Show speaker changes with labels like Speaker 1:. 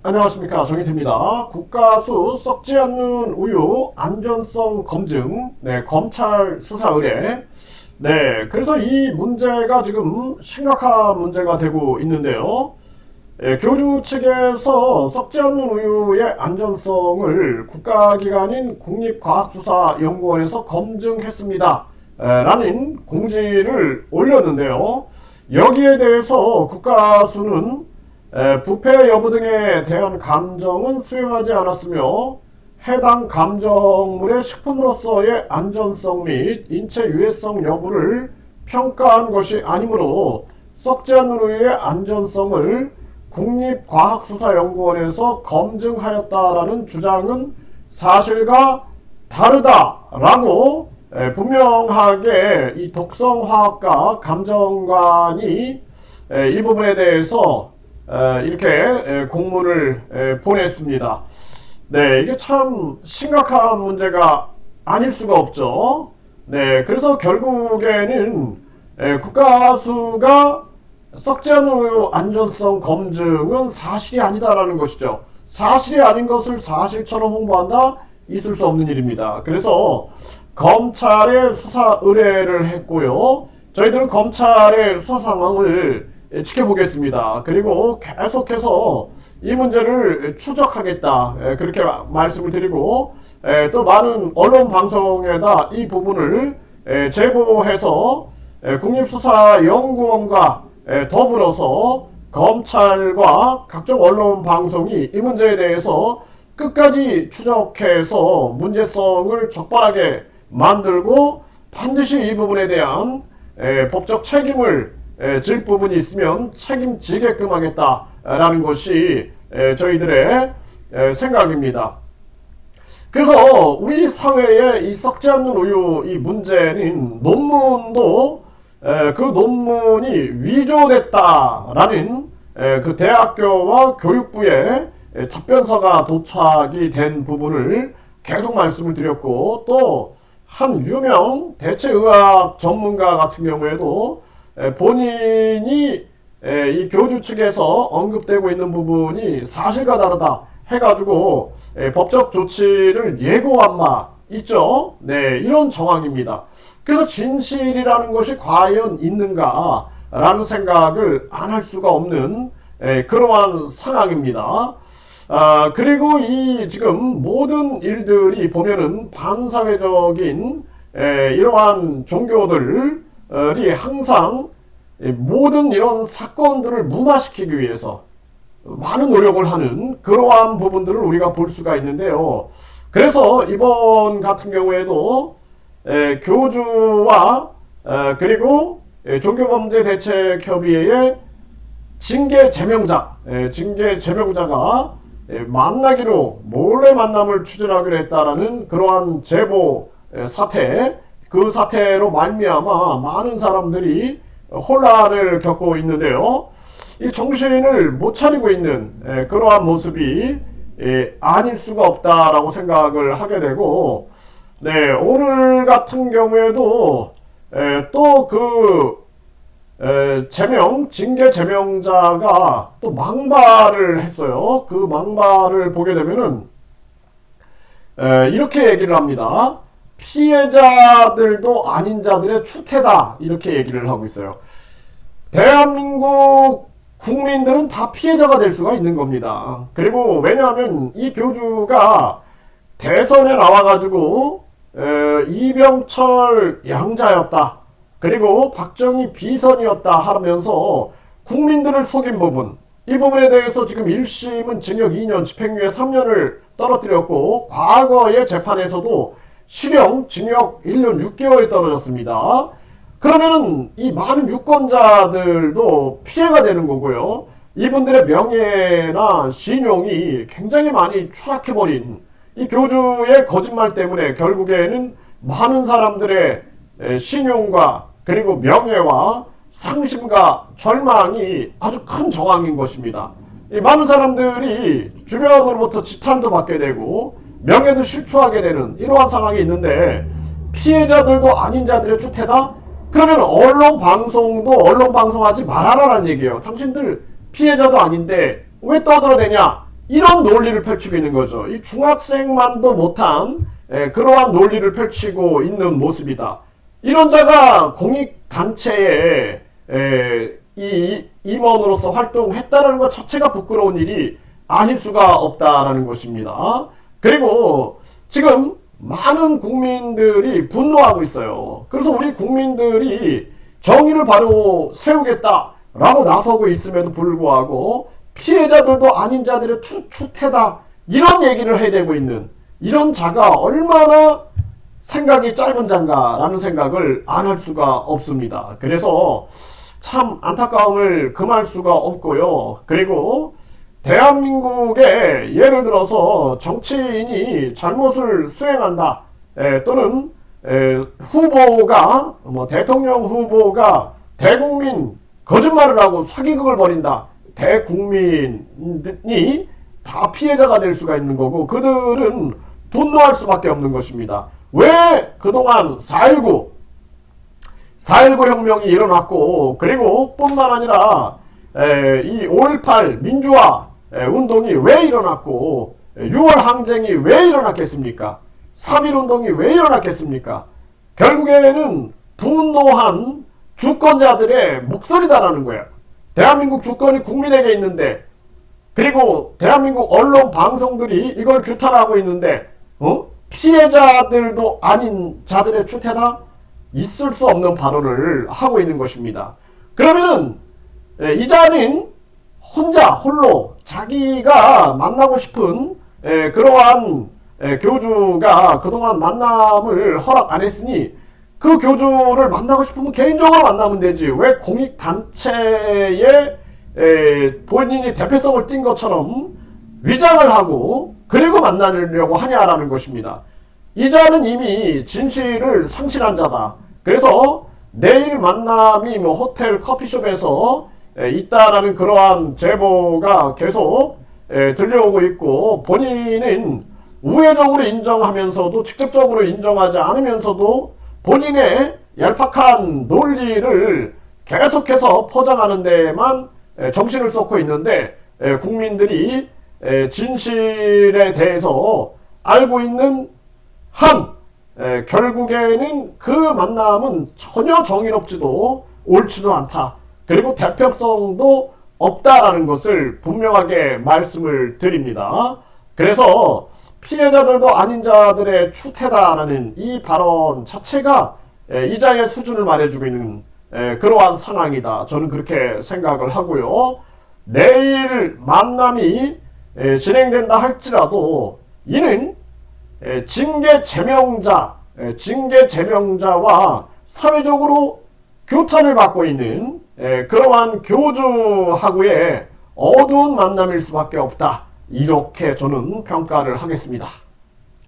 Speaker 1: 안녕하십니까, 정희태입니다. 국가수 썩지 않는 우유 안전성 검증, 검찰 수사 의뢰. 그래서 이 문제가 지금 심각한 문제가 되고 있는데요. 교주 측에서 썩지 않는 우유의 안전성을 국가기관인 국립과학수사연구원에서 검증했습니다 라는 공지를 올렸는데요. 여기에 대해서 국가수는 부패 여부 등에 대한 감정은 수용하지 않았으며 해당 감정물의 식품으로서의 안전성 및 인체 유해성 여부를 평가한 것이 아니므로 썩지 않는 우유의 안전성을 국립과학수사연구원에서 검증하였다라는 주장은 사실과 다르다라고 분명하게 이 독성화학과 감정관이 이 부분에 대해서 이렇게 공문을 보냈습니다. 이게 참 심각한 문제가 아닐 수가 없죠. 그래서 결국에는 국가수가 썩지 않는 우유 안전성 검증은 사실이 아니다라는 것이죠. 사실이 아닌 것을 사실처럼 홍보한다? 있을 수 없는 일입니다. 그래서 검찰에 수사 의뢰를 했고요. 저희들은 검찰의 수사 상황을 지켜보겠습니다. 그리고 계속해서 이 문제를 추적하겠다, 그렇게 말씀을 드리고, 또 많은 언론 방송에다 이 부분을 제보해서 국립수사연구원과 더불어서 검찰과 각종 언론 방송이 이 문제에 대해서 끝까지 추적해서 문제성을 적발하게 만들고 반드시 이 부분에 대한 법적 책임을 질 부분이 있으면 책임지게끔 하겠다라는 것이 저희들의 생각입니다. 그래서 우리 사회의 이 썩지 않는 우유 이 문제는 논문도 그 논문이 위조됐다라는 그 대학교와 교육부의 답변서가 도착이 된 부분을 계속 말씀을 드렸고, 또 한 유명 대체의학 전문가 같은 경우에도 본인이 이 교주 측에서 언급되고 있는 부분이 사실과 다르다 해가지고 법적 조치를 예고한 바 있죠. 이런 정황입니다. 그래서 진실이라는 것이 과연 있는가 라는 생각을 안 할 수가 없는 그러한 상황입니다. 그리고 이 지금 모든 일들이 보면은 반사회적인 이러한 종교들이 항상 모든 이런 사건들을 무마시키기 위해서 많은 노력을 하는 그러한 부분들을 우리가 볼 수가 있는데요. 그래서 이번 같은 경우에도 교주와 그리고 종교범죄대책협의회의 징계 제명자가 만나기로 몰래 만남을 추진하기로 했다라는 그러한 제보 사태, 그 사태로 말미암아 많은 사람들이 혼란을 겪고 있는데요. 이 정신을 못 차리고 있는 그러한 모습이 아닐 수가 없다라고 생각을 하게 되고, 오늘 같은 경우에도 또 그 징계 제명자가 또 망발을 했어요. 그 망발을 보게 되면은 이렇게 얘기를 합니다. 피해자들도 아닌 자들의 추태다, 이렇게 얘기를 하고 있어요. 대한민국 국민들은 다 피해자가 될 수가 있는 겁니다. 그리고 왜냐하면 이 교주가 대선에 나와가지고 이병철 양자였다, 그리고 박정희 비선이었다 하면서 국민들을 속인 부분, 이 부분에 대해서 지금 1심은 징역 2년 집행유예 3년을 떨어뜨렸고, 과거의 재판에서도 실형 징역 1년 6개월이 떨어졌습니다. 그러면은 이 많은 유권자들도 피해가 되는 거고요. 이분들의 명예나 신용이 굉장히 많이 추락해버린 이 교주의 거짓말 때문에 결국에는 많은 사람들의 신용과 그리고 명예와 상심과 절망이 아주 큰 정황인 것입니다. 많은 사람들이 주변으로부터 지탄도 받게 되고 명예도 실추하게 되는 이러한 상황이 있는데, 피해자들도 아닌 자들의 추태다? 그러면 언론 방송하지 말아라라는 얘기예요. 당신들 피해자도 아닌데 왜 떠들어대냐? 이런 논리를 펼치고 있는 거죠. 이 중학생만도 못한 그러한 논리를 펼치고 있는 모습이다. 이런 자가 공익단체에 이 임원으로서 활동했다는 것 자체가 부끄러운 일이 아닐 수가 없다라는 것입니다. 그리고 지금 많은 국민들이 분노하고 있어요. 그래서 우리 국민들이 정의를 바로 세우겠다라고 나서고 있음에도 불구하고 피해자들도 아닌 자들의 추태다 이런 얘기를 해대고 있는 이런 자가 얼마나 생각이 짧은 자인가라는 생각을 안 할 수가 없습니다. 그래서 참 안타까움을 금할 수가 없고요. 그리고 대한민국에 예를 들어서 정치인이 잘못을 수행한다 또는 후보가 대통령 후보가 대국민 거짓말을 하고 사기극을 벌인다. 대국민이 다 피해자가 될 수가 있는 거고 그들은 분노할 수밖에 없는 것입니다. 왜 그동안 4.19 혁명이 일어났고 그리고 뿐만 아니라 이 5.18 민주화 운동이 왜 일어났고 6월 항쟁이 왜 일어났겠습니까? 3.1 운동이 왜 일어났겠습니까? 결국에는 분노한 주권자들의 목소리다라는 거예요. 대한민국 주권이 국민에게 있는데 그리고 대한민국 언론 방송들이 이걸 규탄하고 있는데 피해자들도 아닌 자들의 추태다? 있을 수 없는 발언을 하고 있는 것입니다. 그러면은 이 자는 홀로 자기가 만나고 싶은 그러한 교주가 그동안 만남을 허락 안 했으니 그 교주를 만나고 싶으면 개인적으로 만나면 되지 왜 공익단체에 본인이 대표성을 띈 것처럼 위장을 하고 그리고 만나려고 하냐라는 것입니다. 이 자는 이미 진실을 상실한 자다. 그래서 내일 만남이 호텔 커피숍에서 있다라는 그러한 제보가 계속 들려오고 있고 본인은 우회적으로 인정하면서도 직접적으로 인정하지 않으면서도 본인의 얄팍한 논리를 계속해서 포장하는 데에만 정신을 쏟고 있는데 국민들이 진실에 대해서 알고 있는 결국에는 그 만남은 전혀 정의롭지도 옳지도 않다. 그리고 대표성도 없다라는 것을 분명하게 말씀을 드립니다. 그래서 피해자들도 아닌 자들의 추태다라는 이 발언 자체가 이자의 수준을 말해주고 있는 그러한 상황이다. 저는 그렇게 생각을 하고요. 내일 만남이 진행된다 할지라도 이는 징계 제명자와 사회적으로 규탄을 받고 있는 그러한 교주하고의 어두운 만남일 수밖에 없다. 이렇게 저는 평가를 하겠습니다.